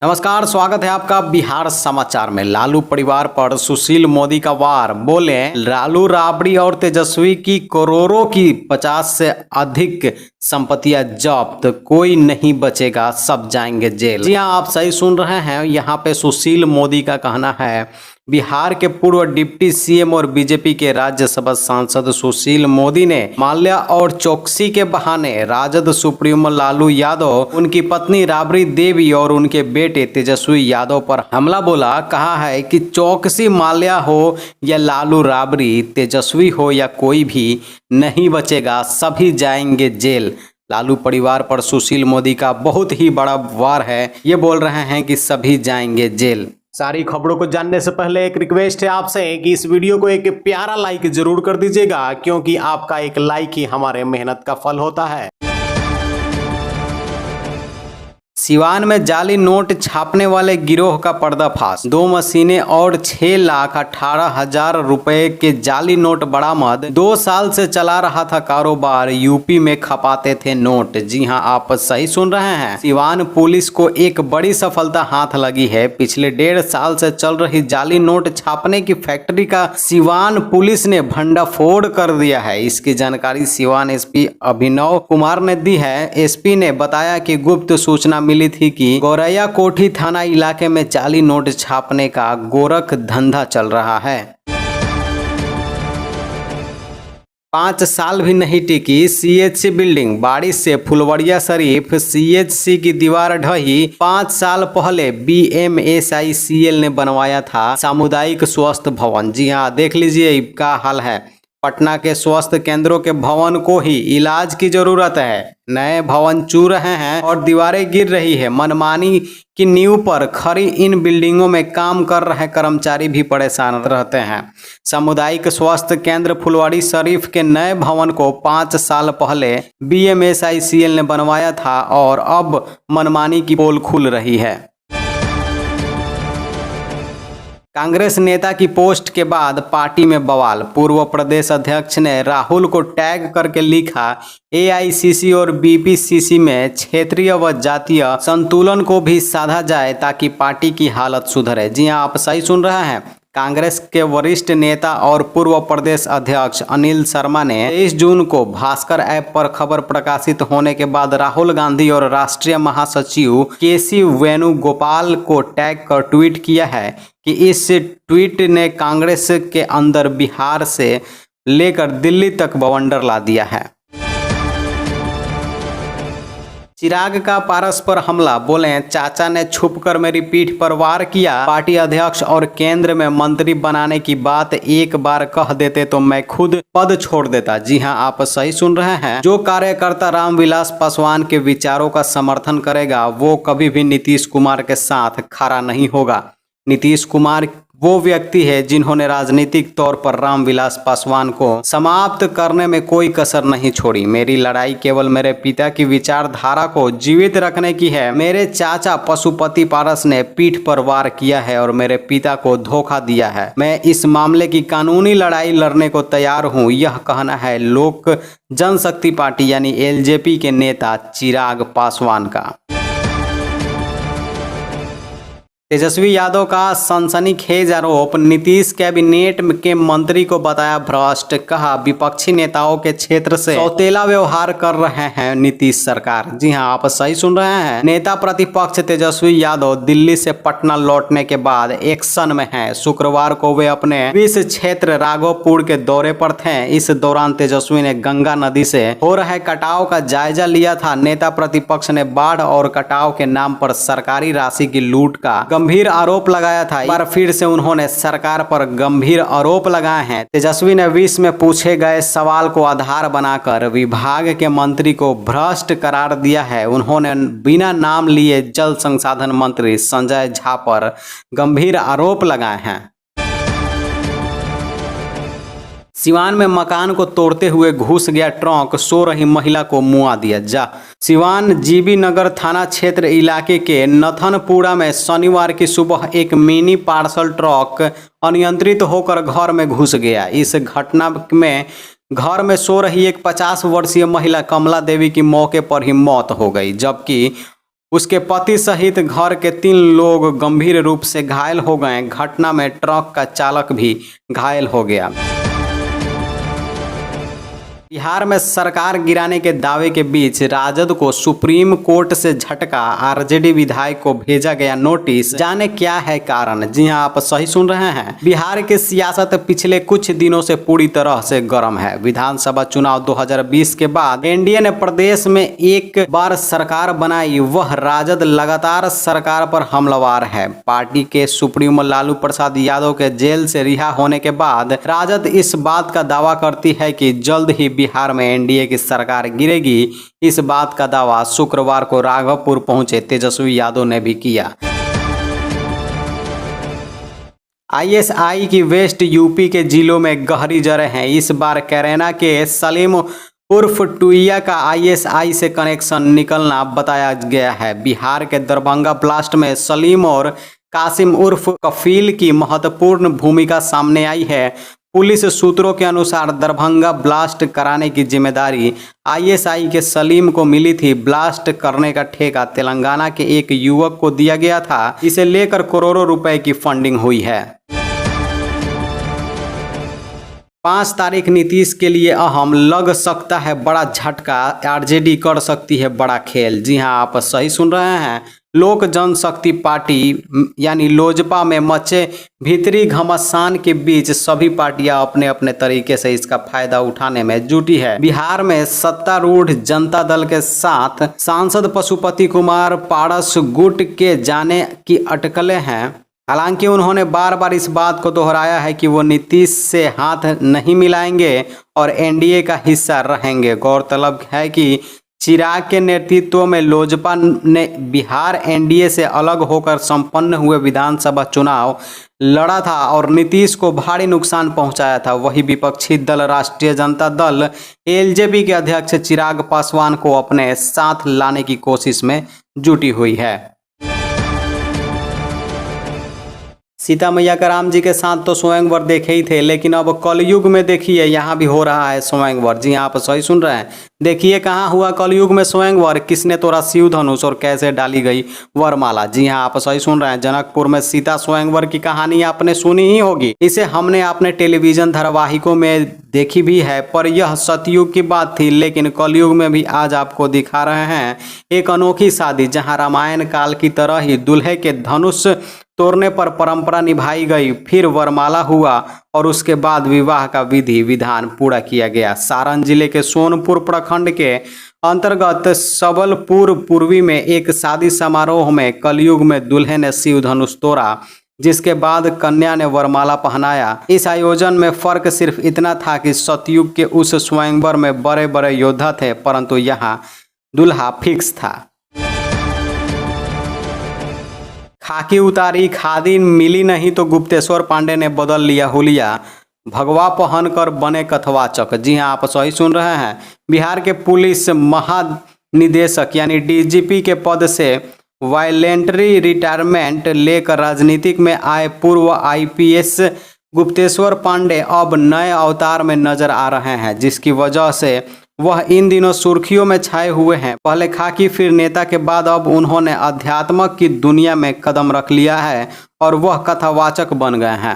नमस्कार, स्वागत है आपका बिहार समाचार में। लालू परिवार पर सुशील मोदी का वार, बोले लालू राबड़ी और तेजस्वी की करोड़ों की 50 से अधिक संपत्तियां जब्त, कोई नहीं बचेगा, सब जाएंगे जेल। जी हां, आप सही सुन रहे हैं। यहाँ पे सुशील मोदी का कहना है। बिहार के पूर्व डिप्टी सीएम और बीजेपी के राज्यसभा सांसद सुशील मोदी ने माल्या और चौकसी के बहाने राजद सुप्रीमो लालू यादव, उनकी पत्नी राबड़ी देवी और उनके बेटे तेजस्वी यादव पर हमला बोला। कहा है कि चौकसी माल्या हो या लालू राबड़ी, तेजस्वी हो या कोई भी नहीं बचेगा, सभी जाएंगे जेल। लालू परिवार पर सुशील मोदी का बहुत ही बड़ा वार है। ये बोल रहे हैं कि सभी जाएंगे जेल। सारी खबरों को जानने से पहले एक रिक्वेस्ट है आपसे कि इस वीडियो को एक प्यारा लाइक जरूर कर दीजिएगा, क्योंकि आपका एक लाइक ही हमारे मेहनत का फल होता है। सिवान में जाली नोट छापने वाले गिरोह का पर्दाफाश। 2 मशीनें और 6,18,000 रुपए के जाली नोट बरामद। 2 साल से चला रहा था कारोबार, यूपी में खपाते थे नोट। जी हां, आप सही सुन रहे हैं। सिवान पुलिस को एक बड़ी सफलता हाथ लगी है। पिछले 1.5 साल से चल रही जाली नोट छापने की फैक्ट्री का सिवान पुलिस ने भंडाफोड़ कर दिया है। इसकी जानकारी सिवान एसपी अभिनव कुमार ने दी है। एसपी ने बताया कि गुप्त सूचना मिली थी कि गौरैया कोठी थाना इलाके में जाली नोट छापने का गोरख धंधा चल रहा है। 5 साल भी नहीं टिकी सीएचसी बिल्डिंग। बारिश से फुलवरिया शरीफ सीएचसी की दीवार ढही। 5 साल पहले बीएमएसआईसीएल ने बनवाया था सामुदायिक स्वास्थ्य भवन। जी हाँ, देख लीजिए क्या हाल है। पटना के स्वास्थ्य केंद्रों के भवन को ही इलाज की जरूरत है। नए भवन चू रहे हैं और दीवारें गिर रही है। मनमानी की नींव पर खड़ी इन बिल्डिंगों में काम कर रहे कर्मचारी भी परेशान रहते हैं। सामुदायिक स्वास्थ्य केंद्र फुलवाड़ी शरीफ के नए भवन को 5 साल पहले बीएमएसआईसीएल ने बनवाया था और अब मनमानी की पोल खुल रही है। कांग्रेस नेता की पोस्ट के बाद पार्टी में बवाल। पूर्व प्रदेश अध्यक्ष ने राहुल को टैग करके लिखा, एआईसीसी और बीपीसीसी में क्षेत्रीय व जातीय संतुलन को भी साधा जाए ताकि पार्टी की हालत सुधरे। जी हां, आप सही सुन रहे हैं। कांग्रेस के वरिष्ठ नेता और पूर्व प्रदेश अध्यक्ष अनिल शर्मा ने 23 जून को भास्कर ऐप पर खबर प्रकाशित होने के बाद राहुल गांधी और राष्ट्रीय महासचिव केसी वेणुगोपाल को टैग कर ट्वीट किया है कि इस ट्वीट ने कांग्रेस के अंदर बिहार से लेकर दिल्ली तक बवंडर ला दिया है। चिराग का पारस पर हमला, बोले चाचा ने छुपकर मेरी पीठ पर वार किया। पार्टी अध्यक्ष और केंद्र में मंत्री बनाने की बात एक बार कह देते तो मैं खुद पद छोड़ देता। जी हां, आप सही सुन रहे हैं। जो कार्यकर्ता रामविलास पासवान के विचारों का समर्थन करेगा वो कभी भी नीतीश कुमार के साथ खड़ा नहीं होगा। नीतीश कुमार वो व्यक्ति है जिन्होंने राजनीतिक तौर पर रामविलास पासवान को समाप्त करने में कोई कसर नहीं छोड़ी। मेरी लड़ाई केवल मेरे पिता की विचारधारा को जीवित रखने की है। मेरे चाचा पशुपति पारस ने पीठ पर वार किया है और मेरे पिता को धोखा दिया है। मैं इस मामले की कानूनी लड़ाई लड़ने को तैयार हूँ। यह कहना है लोक जनशक्ति पार्टी यानी एलजेपी के नेता चिराग पासवान का। तेजस्वी यादव का सनसनीखेज आरोप, नीतीश कैबिनेट के मंत्री को बताया भ्रष्ट। कहा विपक्षी नेताओं के क्षेत्र से सौतेला व्यवहार कर रहे हैं नीतीश सरकार। जी हां, आप सही सुन रहे हैं। नेता प्रतिपक्ष तेजस्वी यादव दिल्ली से पटना लौटने के बाद एक्शन में हैं। शुक्रवार को वे अपने विस क्षेत्र राघोपुर के दौरे पर थे। इस दौरान तेजस्वी ने गंगा नदी से हो रहे कटाव का जायजा लिया था। नेता प्रतिपक्ष ने बाढ़ और कटाव के नाम पर सरकारी राशि की लूट का गंभीर आरोप लगाया था। एक बार फिर से उन्होंने सरकार पर गंभीर आरोप लगाए हैं। तेजस्वी ने विस में पूछे गए सवाल को आधार बनाकर विभाग के मंत्री को भ्रष्ट करार दिया है। उन्होंने बिना नाम लिए जल संसाधन मंत्री संजय झा पर गंभीर आरोप लगाए हैं। सिवान में मकान को तोड़ते हुए घुस गया ट्रक, सो रही महिला को मुआ दिया। जा सिवान जीबी नगर थाना क्षेत्र इलाके के नथनपुरा में शनिवार की सुबह एक मिनी पार्सल ट्रक अनियंत्रित होकर घर में घुस गया। इस घटना में घर में सो रही एक 50 वर्षीय महिला कमला देवी की मौके पर ही मौत हो गई, जबकि उसके पति सहित घर के 3 लोग गंभीर रूप से घायल हो गए। घटना में ट्रक का चालक भी घायल हो गया। बिहार में सरकार गिराने के दावे के बीच राजद को सुप्रीम कोर्ट से झटका। आरजेडी विधायक को भेजा गया नोटिस। जाने क्या है कारण। जी हां, आप सही सुन रहे हैं। बिहार की सियासत पिछले कुछ दिनों से पूरी तरह से गर्म है। विधानसभा चुनाव 2020 के बाद एनडीए ने प्रदेश में एक बार सरकार बनाई। वह राजद लगातार सरकार पर हमलावर है। पार्टी के सुप्रीमो लालू प्रसाद यादव के जेल से रिहा होने के बाद राजद इस बात का दावा करती है कि जल्द ही बिहार में एनडीए की सरकार गिरेगी। इस बात का दावा शुक्रवार को राघवपुर पहुंचे तेजस्वी यादव ने भी किया। आईएसआई की वेस्ट यूपी के जिलों में गहरी जड़ें हैं। इस बार कैरेना के सलीम उर्फ टुइया का आईएसआई से कनेक्शन निकलना बताया गया है। बिहार के दरभंगा ब्लास्ट में सलीम और कासिम उर्फ कफील की महत्वपूर्ण भूमिका सामने आई है। पुलिस सूत्रों के अनुसार दरभंगा ब्लास्ट कराने की जिम्मेदारी आईएसआई के सलीम को मिली थी। ब्लास्ट करने का ठेका तेलंगाना के एक युवक को दिया गया था। इसे लेकर करोड़ों रुपए की फंडिंग हुई है। 5 तारीख नीतीश के लिए अहम, लग सकता है बड़ा झटका। आरजेडी कर सकती है बड़ा खेल। जी हां, आप सही सुन रहे हैं। लोक जनशक्ति पार्टी यानी लोजपा में मचे भीतरी घमासान के बीच सभी पार्टियां अपने अपने तरीके से इसका फायदा उठाने में जुटी है। बिहार में सत्तारूढ़ जनता दल के साथ सांसद पशुपति कुमार पारस गुट के जाने की अटकलें हैं। हालांकि उन्होंने बार बार इस बात को दोहराया है कि वो नीतीश से हाथ नहीं मिलाएंगे और एनडीए का हिस्सा रहेंगे। गौरतलब है कि चिराग के नेतृत्व में लोजपा ने बिहार एनडीए से अलग होकर संपन्न हुए विधानसभा चुनाव लड़ा था और नीतीश को भारी नुकसान पहुंचाया था। वही विपक्षी दल राष्ट्रीय जनता दल एलजेपी के अध्यक्ष चिराग पासवान को अपने साथ लाने की कोशिश में जुटी हुई है। सीता मैया का राम जी के साथ तो स्वयंवर देखे ही थे, लेकिन अब कलयुग में देखिए यहाँ भी हो रहा है स्वयंवर। जी आप सही सुन रहे हैं। देखिए कहाँ हुआ कलयुग में स्वयंवर, किसने तोड़ा शिव धनुष और कैसे डाली गई वरमाला। जी हाँ, आप सही सुन रहे हैं। जनकपुर में सीता स्वयंवर की कहानी आपने सुनी ही होगी। इसे हमने अपने टेलीविजन धारावाहिकों में देखी भी है, पर यह सतयुग की बात थी। लेकिन कलयुग में भी आज आपको दिखा रहे हैं एक अनोखी शादी, जहाँ रामायण काल की तरह ही दूल्हे के धनुष तोड़ने पर परंपरा निभाई गई, फिर वरमाला हुआ और उसके बाद विवाह का विधि विधान पूरा किया गया। सारण जिले के सोनपुर प्रखंड के अंतर्गत सबलपुर पूर्वी में एक शादी समारोह में कलयुग में दूल्हे ने शिव धनुष तोड़ा, जिसके बाद कन्या ने वरमाला पहनाया। इस आयोजन में फर्क सिर्फ इतना था कि सतयुग के उस स्वयंवर में बड़े बड़े योद्धा थे, परंतु यहाँ दूल्हा फिक्स था। खाकी उतारी, खादी मिली नहीं तो गुप्तेश्वर पांडे ने बदल लिया हुलिया, भगवा पहनकर बने कथवाचक। जी हाँ, आप सही सुन रहे हैं। बिहार के पुलिस महानिदेशक यानी डीजीपी के पद से वायलेंटरी रिटायरमेंट लेकर राजनीतिक में आए पूर्व आईपीएस गुप्तेश्वर पांडे अब नए अवतार में नजर आ रहे हैं, जिसकी वजह से वह इन दिनों सुर्खियों में छाए हुए हैं। पहले खाकी फिर नेता के बाद अब उन्होंने अध्यात्म की दुनिया में कदम रख लिया है और वह कथावाचक बन गए हैं।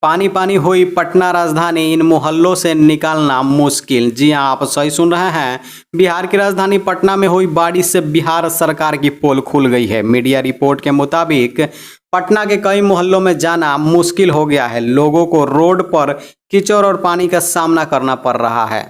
पानी पानी हुई पटना राजधानी, इन मोहल्लों से निकालना मुश्किल। जी हाँ, आप सही सुन रहे हैं। बिहार की राजधानी पटना में हुई बारिश से बिहार सरकार की पोल खुल गई है। मीडिया रिपोर्ट के मुताबिक पटना के कई मोहल्लों में जाना मुश्किल हो गया है। लोगों को रोड पर कीचड़ और पानी का सामना करना पड़ रहा है।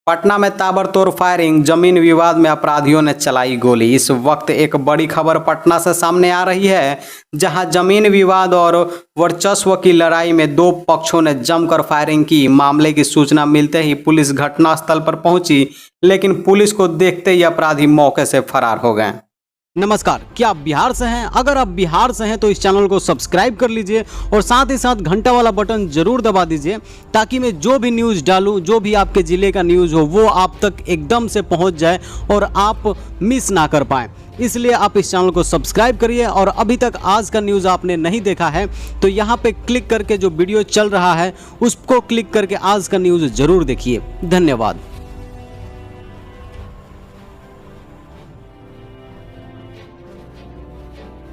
पटना में ताबड़तोड़ फायरिंग, जमीन विवाद में अपराधियों ने चलाई गोली। इस वक्त एक बड़ी खबर पटना से सामने आ रही है, जहां जमीन विवाद और वर्चस्व की लड़ाई में 2 पक्षों ने जमकर फायरिंग की। मामले की सूचना मिलते ही पुलिस घटनास्थल पर पहुंची, लेकिन पुलिस को देखते ही अपराधी मौके से फरार हो गए। नमस्कार, क्या आप बिहार से हैं? अगर आप बिहार से हैं तो इस चैनल को सब्सक्राइब कर लीजिए और साथ ही साथ घंटा वाला बटन जरूर दबा दीजिए, ताकि मैं जो भी न्यूज़ डालूं, जो भी आपके ज़िले का न्यूज़ हो, वो आप तक एकदम से पहुंच जाए और आप मिस ना कर पाएं। इसलिए आप इस चैनल को सब्सक्राइब करिए और अभी तक आज का न्यूज़ आपने नहीं देखा है तो यहाँ पे क्लिक करके जो वीडियो चल रहा है उसको क्लिक करके आज का न्यूज़ जरूर देखिए। धन्यवाद।